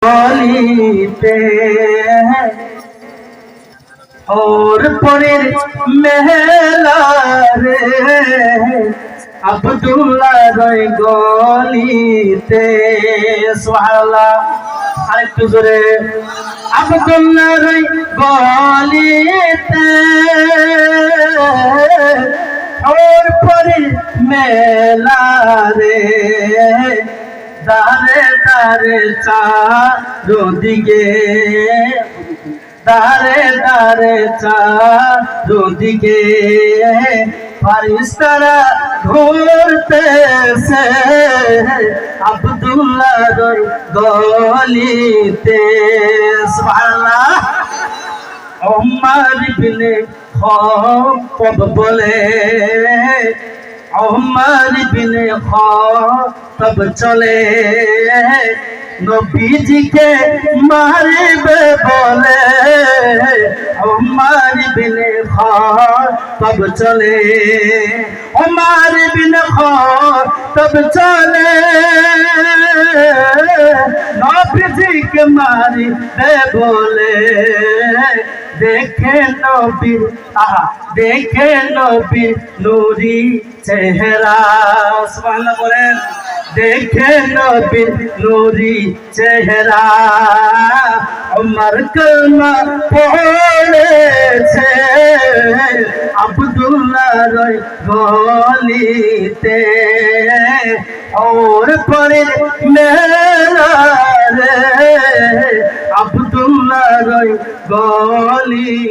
গলিতে और পরের মেলা রে আব্দুল্লাহ রই গলিতে সুবহানাল্লাহ আরেকটু জোরে আব্দুল্লাহ রই গলিতে और পরের মেলা রে দারে দারে চারদিকে দারে দারে চারদিকে ফারিস্তারা ঘুরতেছে আব্দুল্লাহ রই গলিতে সুবহানাল্লাহ ওমর ইবনে খাত্তাব বলে ওমর ইবনে খাত্তাব চলে নবীজিকে মারবে বলে ওমর ইবনে খাত্তাব চলে ওমর ইবনে খাত্তাব চলে নবীজিকে মারবে বলে देखे नबीर आहा देखे नबीर नूरी चेहरा सुबहानाल्लाह बोलें देखे नबीर नूरी चेहरा उमर कलमा पढ़ेছে আব্দুল্লাহ রই গলিতে और পরের মেলা রে আব্দুল্লাহ রই গলিতে।